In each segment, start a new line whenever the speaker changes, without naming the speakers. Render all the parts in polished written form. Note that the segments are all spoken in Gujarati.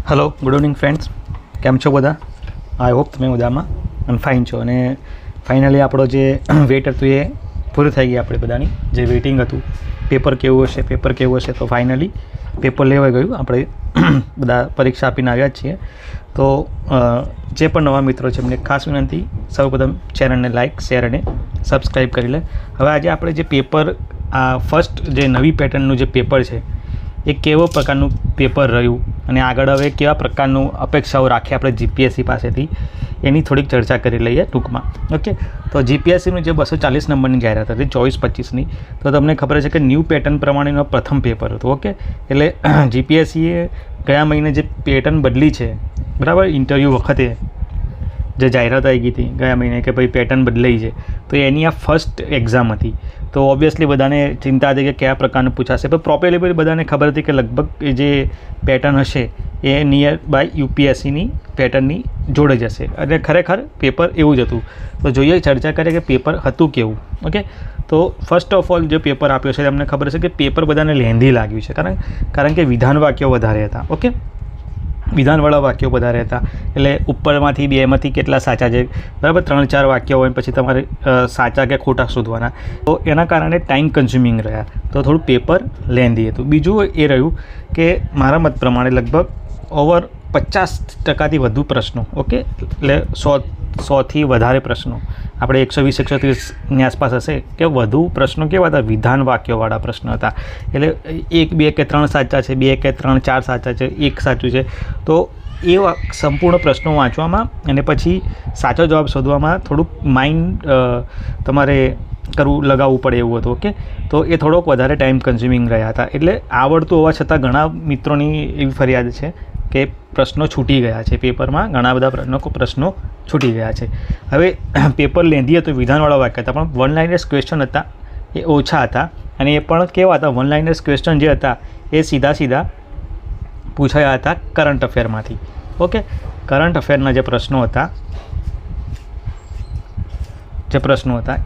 हेलो गुड इवनिंग फ्रेंड्स, केम छो बधा? आई होप तमे बधामां અને ફાઇન છો. અને ફાઇનલી આપણો જે વેટ હતું એ પૂરું થઈ ગયું. આપણે બધાની જે વેઇટિંગ હતું પેપર કેવું હશે તો ફાઇનલી પેપર લેવાઈ ગયું. આપણે બધા પરીક્ષા આપીને આવ્યા જ છીએ. તો જે પણ નવા મિત્રો છે એમને ખાસ વિનંતી, સૌપ્રથમ ચેનલને લાઇક, શેર અને સબસ્ક્રાઈબ કરી લે. હવે આજે આપણે જે પેપર આ ફર્સ્ટ જે નવી પેટર્નનું જે પેપર છે એ કેવો પ્રકારનું પેપર રહ્યું અને આગળ હવે કેવા પ્રકારનું અપેક્ષાઓ રાખીએ આપણે જીપીએસસી પાસેથી એની થોડીક ચર્ચા કરી લઈએ ટૂંકમાં. ઓકે, તો જીપીએસસીનું જે 240 નંબરની જાહેરાત હતી 24-25ની, તો તમને ખબર છે કે ન્યૂ પેટર્ન પ્રમાણેનો પ્રથમ પેપર હતું. ઓકે, એટલે જીપીએસસીએ ગયા મહિને જે પેટર્ન બદલી છે, બરાબર, ઇન્ટરવ્યૂ વખતે જે જાહેરાત આવી ગઈ હતી ગયા મહિને કે ભાઈ પેટર્ન બદલાઈ છે, તો એની આ ફર્સ્ટ એક્ઝામ હતી. તો ઓબ્વિયસલી બધાને ચિંતા હતી કે કયા પ્રકારનું પૂછાશે, પણ પ્રોપરલી બધાને ખબર હતી કે લગભગ એ જે પેટર્ન હશે એ નિયર બાય યુપીએસસીની પેટર્નની જોડે જ હશે. અને ખરેખર પેપર એવું જ હતું. તો જોઈએ, ચર્ચા કરીએ કે પેપર હતું કેવું. ઓકે, તો ફર્સ્ટ ઓફ ઓલ જે પેપર આપ્યો છે તમને ખબર છે કે પેપર બધાને લેન્ધી લાગ્યું છે, કારણ કે વિધાન વાક્યો વધારે હતા. ઓકે, વિધાનવાળા વાક્યો વધારે હતા. એટલે ઉપરમાંથી બેમાંથી કેટલા સાચા છે, બરાબર, 3-4 વાક્યો હોય પછી તમારે સાચા કે ખોટા શોધવાના. તો એના કારણે ટાઈમ કન્ઝ્યુમિંગ રહ્યા, તો થોડું પેપર લેન્ધી હતું. બીજું એ રહ્યું કે મારા મત પ્રમાણે લગભગ ઓવર 50%થી વધુ પ્રશ્નો, ઓકે, એટલે 100થી વધારે પ્રશ્નો, આપણે 120-130ની આસપાસ હશે કે વધુ પ્રશ્નો કેવા હતા, વિધાન વાક્યોવાળા પ્રશ્નો હતા. એટલે 1, 2 કે 3 સાચા છે, 2 કે 3, 4 સાચા છે, 1 સાચું છે. તો એ સંપૂર્ણ પ્રશ્નો વાંચવામાં અને પછી સાચો જવાબ શોધવામાં થોડુંક માઇન્ડ તમારે લગાવવું પડે એવું હતું. ઓકે, તો એ થોડોક વધારે ટાઈમ કન્ઝ્યુમિંગ રહ્યા હતા. એટલે આવડતું હોવા છતાં ઘણા મિત્રોની એવી ફરિયાદ છે કે પ્રશ્નો છૂટી ગયા છે પેપરમાં, ઘણા બધા પ્રશ્નો છૂટી ગયા છે. હવે પેપર લેન્ધી હતું, વિધાનવાળા વાક્ય હતા, પણ વન લાઇનર્સ ક્વેશ્ચન હતા એ ઓછા હતા. અને એ પણ કેવા હતા, વન લાઇનર્સ ક્વેશ્ચન જે હતા એ સીધા પૂછાયા હતા કરંટ અફેરમાંથી. ઓકે, કરંટ અફેરના જે પ્રશ્નો હતા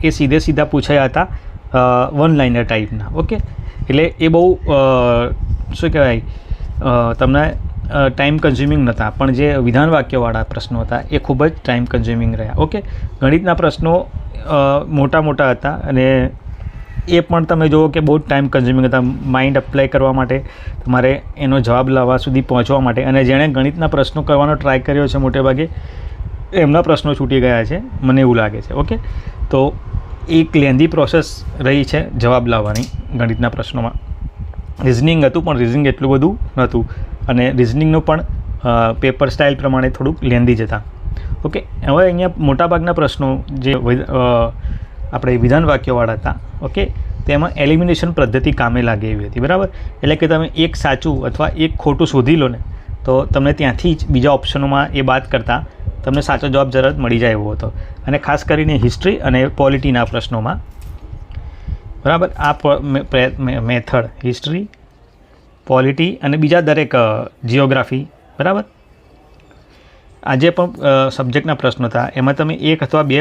એ સીધા પૂછાયા હતા વન લાઇનર ટાઈપના. ઓકે, એટલે એ બહુ શું કહેવાય, તમને ટાઈમ કન્ઝ્યુમિંગ નહોતા, પણ જે વિધાન વાક્યવાળા પ્રશ્નો હતા એ ખૂબ જ ટાઈમ કન્ઝ્યુમિંગ રહ્યા. ઓકે, ગણિતના પ્રશ્નો મોટા હતા અને એ પણ તમે જુઓ કે બહુ ટાઈમ કન્ઝ્યુમિંગ હતા. માઇન્ડ અપ્લાય કરવા માટે, તમારે એનો જવાબ લાવવા સુધી પહોંચવા માટે. અને જેણે ગણિતના પ્રશ્નો કરવાનો ટ્રાય કર્યો છે મોટે ભાગે એમના પ્રશ્નો છૂટી ગયા છે, મને એવું લાગે છે. ઓકે, તો એક લેન્ધી પ્રોસેસ રહી છે જવાબ લાવવાની ગણિતના પ્રશ્નોમાં. રિઝનિંગ હતું પણ રિઝનિંગ એટલું બધું નહોતું, અને રિઝનિંગનું પણ પેપર સ્ટાઇલ પ્રમાણે થોડુંક લેન્ધી જ હતા. ઓકે, હવે અહીંયા મોટાભાગના પ્રશ્નો જે આપણે વિધાન વાક્યવાળા હતા, ઓકે, તેમાં એલિમિનેશન પદ્ધતિ કામે લાગે એવી હતી, બરાબર. એટલે કે તમે એક સાચું અથવા એક ખોટું શોધી લો ને, તો તમને ત્યાંથી જ બીજા ઓપ્શનોમાં એ બાદ કરતાં તમને સાચો જવાબ તરત મળી જાય એવો હતો. અને ખાસ કરીને હિસ્ટ્રી અને પોલિટીના પ્રશ્નોમાં, બરાબર, આ મેથડ હિસ્ટ્રી, પોલિટી અને બીજા દરેક જિયોગ્રાફી, બરાબર, આ જે પણ સબ્જેક્ટના પ્રશ્નો હતા એમાં તમે એક અથવા બે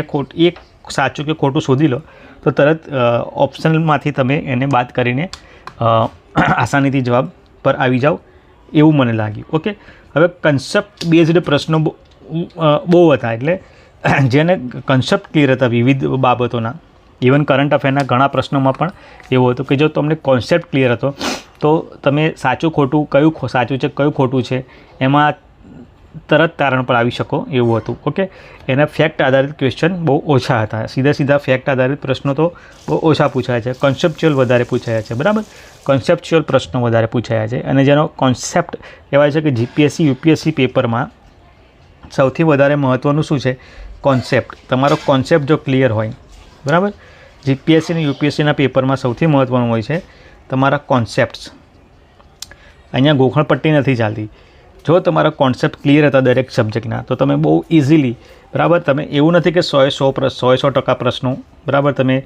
એક સાચું કે ખોટું શોધી લો તો તરત ઓપ્શનલમાંથી તમે એને બાદ કરીને આસાનીથી જવાબ પર આવી જાઓ એવું મને લાગ્યું. ઓકે, હવે કન્સેપ્ટ બેઝડ પ્રશ્નો બહુ હતા. એટલે જેને કન્સેપ્ટ ક્લિયર હતા વિવિધ બાબતોના, ઇવન કરંટ અફેરના ઘણા પ્રશ્નોમાં પણ એવું હતું કે જો તમને કોન્સેપ્ટ ક્લિયર હતો તો તમે સાચું ખોટું, કયું સાચું છે કયું ખોટું છે એમાં તરત તારણ પર આવી શકો એવું હતું. ઓકે, એના ફેક્ટ આધારિત ક્વેશ્ચન બહુ ઓછા હતા. સીધા ફેક્ટ આધારિત પ્રશ્નો તો બહુ ઓછા પૂછાયા છે, કોન્સેપ્ચ્યુઅલ વધારે પૂછાયા છે, બરાબર. કોન્સેપ્ચ્યુઅલ પ્રશ્નો વધારે પૂછાયા છે. અને જેનો કોન્સેપ્ટ કહેવાય છે કે જીપીએસસી યુપીએસસી પેપરમાં સૌથી વધારે મહત્ત્વનું શું છે, કોન્સેપ્ટ. તમારો કોન્સેપ્ટ જો ક્લિયર હોય, બરાબર, જીપીએસસી અને યુપીએસસીના પેપરમાં સૌથી મહત્ત્વનું હોય છે તમારા કોન્સેપ્ટ્સ. અહીંયા ગોખણપટ્ટી નથી ચાલતી. જો તમારા કોન્સેપ્ટ ક્લિયર હતા દરેક સબ્જેક્ટના તો તમે બહુ ઇઝીલી, બરાબર, તમે એવું નથી કે 100% પ્રશ્નો, બરાબર, તમે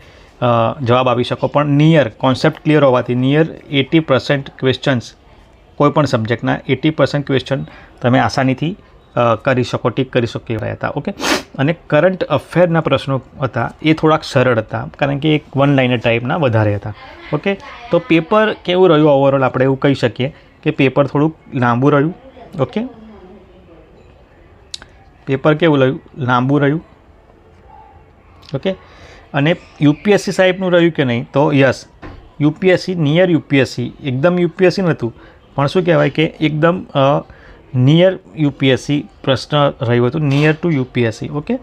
જવાબ આપી શકો, પણ નિયર કોન્સેપ્ટ ક્લિયર હોવાથી નિયર 80% ક્વેશ્ચન્સ કોઈપણ સબ્જેક્ટના 80% ક્વેશ્ચન તમે આસાનીથી કરી શકો, ટીક કરી શકો એવા હતા. ઓકે, અને કરંટ અફેરના પ્રશ્નો હતા એ થોડાક સરળ હતા, કારણ કે એક વન લાઇનર ટાઈપના વધારે હતા. ઓકે, તો પેપર કેવું રહ્યું ઓવરઓલ આપણે એવું કહી શકીએ કે પેપર થોડુંક લાંબુ રહ્યું. ઓકે, પેપર કેવું રહ્યું? લાંબુ રહ્યું. ઓકે, અને યુપીએસસી ટાઈપનું રહ્યું કે નહીં? તો યસ, યુપીએસસી, નિયર યુપીએસસી, એકદમ યુપીએસસી નહોતું, પણ શું કહેવાય કે એકદમ નિયર યુપીએસસી પ્રશ્ન રહ્યું હતું, near to UPSC. Okay,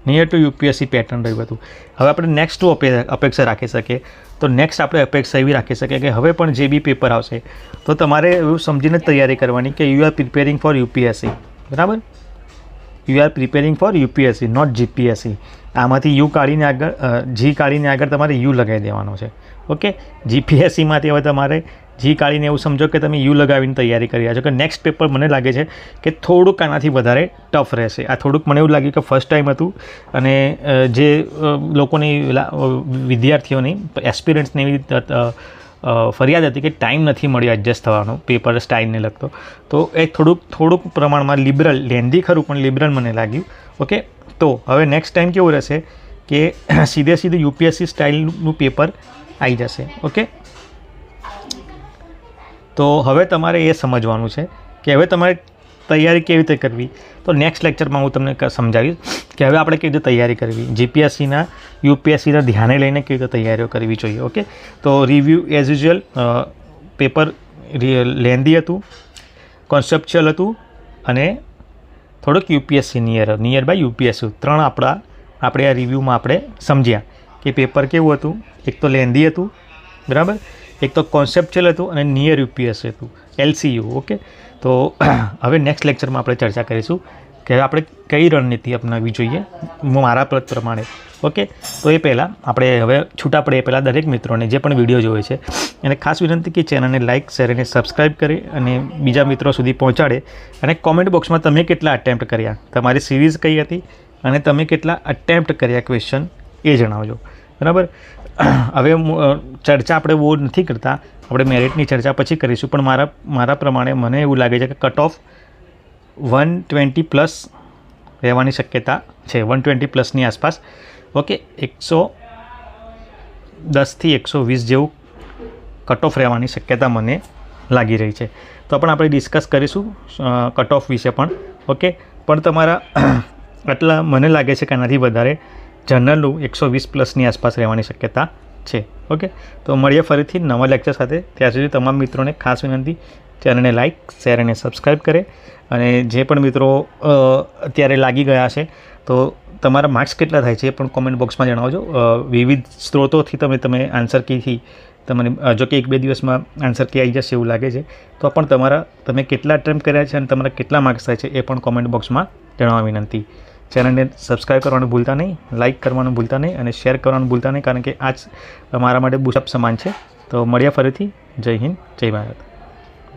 near to UPSC pattern રહ્યું હતું. હવે આપણે નેક્સ્ટ અપેક્ષા રાખી શકીએ. તો નેક્સ્ટ આપણે અપેક્ષા એવી રાખી શકીએ કે હવે પણ જે બી પેપર આવશે તો તમારે એવું સમજીને તૈયારી કરવાની કે you are preparing for UPSC. બરાબર, you are preparing for UPSC, not GPSC. આમાંથી યુ કાઢીને આગળ, જી કાઢીને આગળ તમારે યુ લગાવી દેવાનો છે. ઓકે, જીપીએસસીમાંથી હવે તમારે જી કાઢીને એવું સમજો કે તમે યુ લગાવીને તૈયારી કરી રહ્યા છો. કે નેક્સ્ટ પેપર મને લાગે છે કે થોડુંક આનાથી વધારે ટફ રહેશે. આ થોડુંક મને એવું લાગ્યું કે ફર્સ્ટ ટાઈમ હતું અને જે લોકોની વિદ્યાર્થીઓની એક્સપિરિયન્સની એવી ફરિયાદ હતી કે ટાઈમ નથી મળ્યો એડજસ્ટ થવાનો પેપર સ્ટાઇલને લગતો. તો એ થોડુંક પ્રમાણમાં લિબરલ, લેન્ધી ખરું પણ લિબરલ મને લાગ્યું. ઓકે, તો હવે નેક્સ્ટ ટાઈમ કેવું રહેશે કે સીધું યુપીએસસી સ્ટાઇલનું પેપર આવી જશે. ઓકે, તો હવે તમારે એ સમજવાનું છે કે હવે તમારે તૈયારી કેવી રીતે કરવી. તો નેક્સ્ટ લેક્ચરમાં હું તમને સમજાવીશ કે હવે આપણે કેવી રીતે તૈયારી કરવી, જીપીએસસીના, યુપીએસસીના ધ્યાને લઈને કેવી રીતે તૈયારીઓ કરવી જોઈએ. ઓકે, તો review as usual, paper lengthy હતું, કોન્સેપ્ચ્યુઅલ હતું અને થોડુંક યુપીએસસી નિયર બાય યુપીએસસી. ત્રણ આપણે આ રિવ્યૂમાં આપણે સમજ્યા કે પેપર કેવું હતું. એક તો લેન્ધી હતું, બરાબર, એક તો કોન્સેપ્ચ્યુઅલ હતું અને નિયર યુપીએસસી હતું, LCU. ઓકે, તો હવે નેક્સ્ટ લેક્ચરમાં આપણે ચર્ચા કરીશું કે આપણે કઈ રણનીતિ અપનાવવી જોઈએ મારા પ્રમાણે. ઓકે, તો એ પહેલાં આપણે હવે છૂટા પડે એ પહેલાં દરેક મિત્રોને જે પણ વિડીયો જોવે છે એને ખાસ વિનંતી કે ચેનલને લાઇક, શેર અને સબસ્ક્રાઈબ કરે અને બીજા મિત્રો સુધી પહોંચાડે. અને કોમેન્ટ બોક્સમાં તમે કેટલા અટેમ્પ્ટ કર્યા, તમારી સિરીઝ કઈ હતી અને તમે કેટલા અટેમ્પ્ટ કર્યા ક્વેશ્ચન એ જણાવજો. બરાબર, હવે ચર્ચા આપણે બહુ નથી કરતા, આપણે મેરિટની ચર્ચા પછી કરીશું. પણ મારા પ્રમાણે મને એવું લાગે છે કે કટ ઓફ 120+ રહેવાની શક્યતા છે, 120+ આસપાસ. ઓકે, 110થી 120 જેવું કટ ઓફ રહેવાની શક્યતા મને લાગી રહી છે. તો પણ આપણે ડિસ્કસ કરીશું કટ ઓફ વિશે પણ. ઓકે, પણ તમારા આટલા મને લાગે છે કે આનાથી વધારે જનરલનું 120+ આસપાસ રહેવાની શક્યતા છે. ઓકે, તો મળીએ ફરીથી નવા લેક્ચર સાથે. ત્યાં સુધી તમામ મિત્રોને ખાસ વિનંતી, ચેનલને લાઇક, શેર અને સબસ્ક્રાઈબ કરે. અને જે પણ મિત્રો અત્યારે લાગી ગયા છે તો તમારા માર્ક્સ કેટલા થાય છે એ પણ કોમેન્ટ બોક્સમાં જણાવજો. વિવિધ સ્ત્રોતોથી તમે આન્સર કીથી તમને, જો કે 1-2 દિવસમાં આન્સર કી આવી જશે એવું લાગે છે, તો પણ તમે કેટલા અટેમ્પ્ટ કર્યા છે અને તમારા કેટલા માર્ક્સ થાય છે એ પણ કોમેન્ટ બોક્સમાં જણાવવા વિનંતી. ચેનલને સબસ્ક્રાઈબ કરવાનું ભૂલતા નહીં, લાઇક કરવાનું ભૂલતા નહીં અને શેર કરવાનું ભૂલતા નહીં, કારણ કે આ જ મારા માટે બુસ્ટઅપ સમાન છે. તો મળ્યા ફરીથી. જય હિન્દ, જય ભારત.